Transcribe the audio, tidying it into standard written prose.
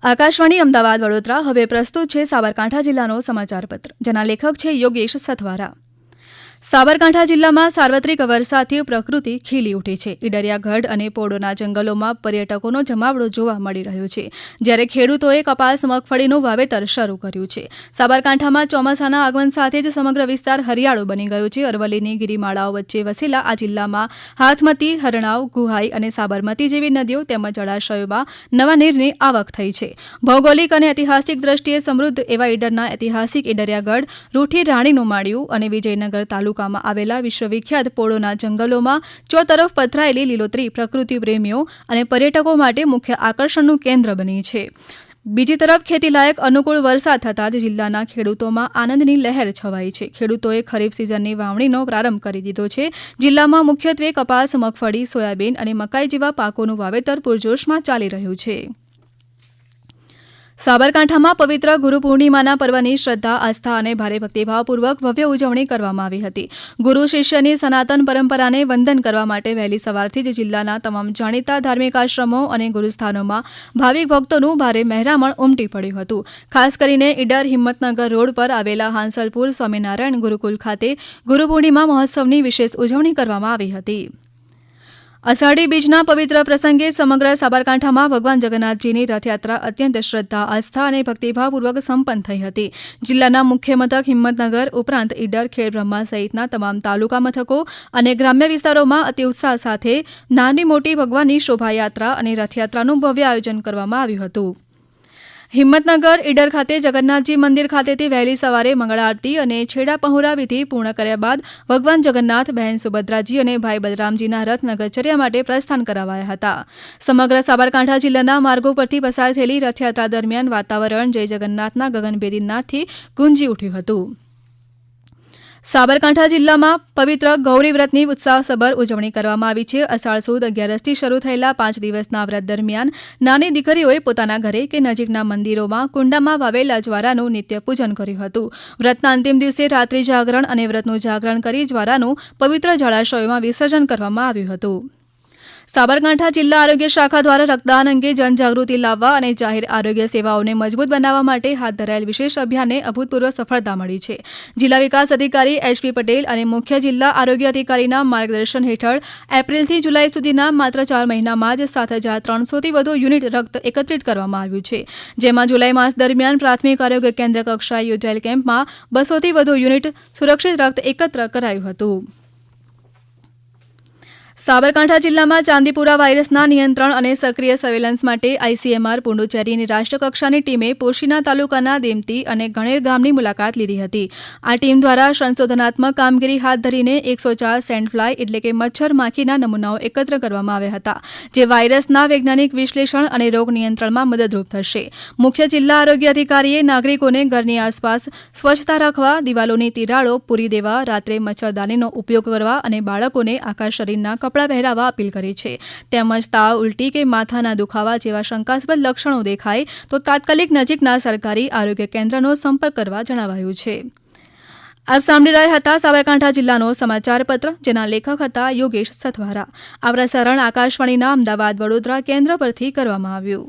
આકાશવાણી અમદાવાદ વડોદરા હવે પ્રસ્તુત છે સાબરકાંઠા જિલ્લાનો સમાચારપત્ર, જેના લેખક છે યોગેશ સથવારા। સાબરકાંઠા જિલ્લામાં સાર્વત્રિક વરસાદથી પ્રકૃતિ ખીલી ઉઠી છે। ઈડરિયા ગઢ અને પોડોના જંગલોમાં પર્યટકોનો જમાવડો જોવા મળી રહ્યો છે, જ્યારે ખેડૂતોએ કપાસ મગફળીનું વાવેતર શરૂ કર્યું છે। સાબરકાંઠામાં ચોમાસાના આગમન સાથે જ સમગ્ર વિસ્તાર હરિયાળો બની ગયો છે। અરવલ્લીની ગિરિમાળાઓ વચ્ચે વસેલા આ જિલ્લામાં હાથમતી, હરણાવ, ગુહાઈ અને સાબરમતી જેવી નદીઓ તેમજ જળાશયોમાં નવા નીરની આવક થઈ છે। ભૌગોલિક અને ઐતિહાસિક દ્રષ્ટિએ સમૃદ્ધ એવા ઈડરના ઐતિહાસિક ઈડરિયા ગઢ, રૂઠી રાણીનું માળિયું અને વિજયનગર તાલુકામાં આવેલા વિશ્વવિખ્યાત પોળોના જંગલોમાં ચોતરફ પથરાયેલી લીલોતરી પ્રકૃતિ પ્રેમીઓ અને પર્યટકો માટે મુખ્ય આકર્ષણનું કેન્દ્ર બની છે। બીજી તરફ ખેતીલાયક અનુકૂળ વરસાદ થતાં જ જિલ્લાના ખેડૂતોમાં આનંદની લહેર છવાઈ છે। ખેડૂતોએ ખરીફ સિઝનની વાવણીનો પ્રારંભ કરી દીધો છે। જિલ્લામાં મુખ્યત્વે કપાસ, મગફળી, સોયાબીન અને મકાઈ જેવા પાકોનું વાવેતર પૂરજોશમાં ચાલી રહ્યું છે। સાબરકાંઠામાં પવિત્ર ગુરુ પૂર્ણિમાના પર્વની શ્રદ્ધા, આસ્થા અને ભારે ભક્તિભાવપૂર્વક ભવ્ય ઉજવણી કરવામાં આવી હતી। ગુરુ શિષ્યની સનાતન પરંપરાને વંદન કરવા માટે વહેલી સવારથી જ જિલ્લાના તમામ જાણીતા ધાર્મિક આશ્રમો અને ગુરુસ્થાનોમાં ભાવિક ભક્તોનું ભારે મહેરામણ ઉમટી પડ્યું હતું। ખાસ કરીને ઈડર હિંમતનગર રોડ પર આવેલા હાંસલપુર સ્વામિનારાયણ ગુરુકુલ ખાતે ગુરુ પૂર્ણિમા મહોત્સવની વિશેષ ઉજવણી કરવામાં આવી હતી। અષાઢી બીજના પવિત્ર પ્રસંગે સમગ્ર સાબરકાંઠામાં ભગવાન જગન્નાથજીની રથયાત્રા અત્યંત શ્રદ્ધા, આસ્થા અને ભક્તિભાવપૂર્વક સંપન્ન થઈ હતી। જિલ્લાના મુખ્ય મથક હિંમતનગર ઉપરાંત ઈડર, ખેડબ્રહ્મા સહિતના તમામ તાલુકા મથકો અને ગ્રામ્ય વિસ્તારોમાં અતિ ઉત્સાહ સાથે નાની મોટી ભગવાનની શોભાયાત્રા અને રથયાત્રાનું ભવ્ય આયોજન કરવામાં આવ્યું હતું। હિંમતનગર ઈડર ખાતે જગન્નાથજી મંદિર ખાતેથી વહેલી સવારે મંગળ આરતી અને છેડા પહોરા વિધિ પૂર્ણ કર્યા બાદ ભગવાન જગન્નાથ, બહેન સુભદ્રાજી અને ભાઈ બલરામજીના રથ નગરચર્યા માટે પ્રસ્થાન કરાવાયા હતા। સમગ્ર સાબરકાંઠા જિલ્લાના માર્ગો પરથી પસાર થયેલી રથયાત્રા દરમિયાન વાતાવરણ જય જગન્નાથના ગગનભેદી નાદથી ગુંજી ઉઠ્યું હતું। સાબરકાંઠા જિલ્લામાં પવિત્ર ગૌરી વ્રતની ઉત્સાહસભર ઉજવણી કરવામાં આવી છે। અષાઢ સુદ 11થી શરૂ થયેલા 5 દિવસના વ્રત દરમિયાન નાની દીકરીઓએ પોતાના ઘરે કે નજીકના મંદિરોમાં કુંડામાં વાવેલા જ્વારાનું નિત્ય પૂજન કર્યું હતું। વ્રતના અંતિમ દિવસે રાત્રિ જાગરણ અને વ્રતનું જાગરણ કરી જ્વારાનું પવિત્ર જળાશયોમાં વિસર્જન કરવામાં આવ્યું હતું। સાબરકાંઠા જિલ્લા આરોગ્ય શાખા દ્વારા રક્તદાન અંગે જનજાગૃતિ લાવવા અને જાહેર આરોગ્ય સેવાઓને મજબૂત બનાવવા માટે હાથ ધરાયેલ વિશેષ અભિયાનને અભૂતપૂર્વ સફળતા મળી છે। જિલ્લા વિકાસ અધિકારી એચ.પી. પટેલ અને મુખ્ય જિલ્લા આરોગ્ય અધિકારીના માર્ગદર્શન હેઠળ એપ્રિલથી જુલાઈ સુધીના માત્ર 4 મહિનામાં જ 7,300થી વધુ યુનિટ રક્ત એકત્રિત કરવામાં આવ્યું છે, જેમાં જુલાઈ માસ દરમિયાન પ્રાથમિક આરોગ્ય કેન્દ્ર કક્ષાએ યોજાયેલ કેમ્પમાં 200થી વધુ યુનિટ સુરક્ષિત રક્ત એકત્ર કરાયું હતું। સાબરકાંઠા જિલ્લામાં ચાંદીપુરા વાયરસના નિયંત્રણ અને સક્રિય સર્વેલન્સ માટે આઈસીએમઆર પુડુચેરીની રાષ્ટ્રકક્ષાની ટીમે પોશીના તાલુકાના દેમતી અને ગણેર ગામની મુલાકાત લીધી હતી। આ ટીમ દ્વારા સંશોધનાત્મક કામગીરી હાથ ધરીને 104 સેન્ડફ્લાય એટલે કે મચ્છર માખીના નમૂનાઓ એકત્ર કરવામાં આવ્યા હતા, જે વાયરસના વૈજ્ઞાનિક વિશ્લેષણ અને રોગ નિયંત્રણમાં મદદરૂપ થશે। મુખ્ય જિલ્લા આરોગ્ય અધિકારીએ નાગરિકોને ઘરની આસપાસ સ્વચ્છતા રાખવા, દિવાલોની તિરાડો પૂરી દેવા, રાત્રે મચ્છરદાનીનો ઉપયોગ કરવા અને બાળકોને આખા શરીરના કપડાં પહેરાવા અપીલ કરી છે। તેમજ તાવ, ઉલટી કે માથાના દુખાવા જેવા શંકાસ્પદ લક્ષણો દેખાય તો તાત્કાલિક નજીકના સરકારી આરોગ્ય કેન્દ્રનો સંપર્ક કરવા જણાવાયું છે। આપ સાંભળી રહ્યા હતા સાબરકાંઠા જિલ્લાનો સમાચારપત્ર, જેના લેખક હતા યોગેશ સથવારા। આ પ્રસારણ આકાશવાણીના અમદાવાદ વડોદરા કેન્દ્ર પરથી કરવામાં આવ્યું।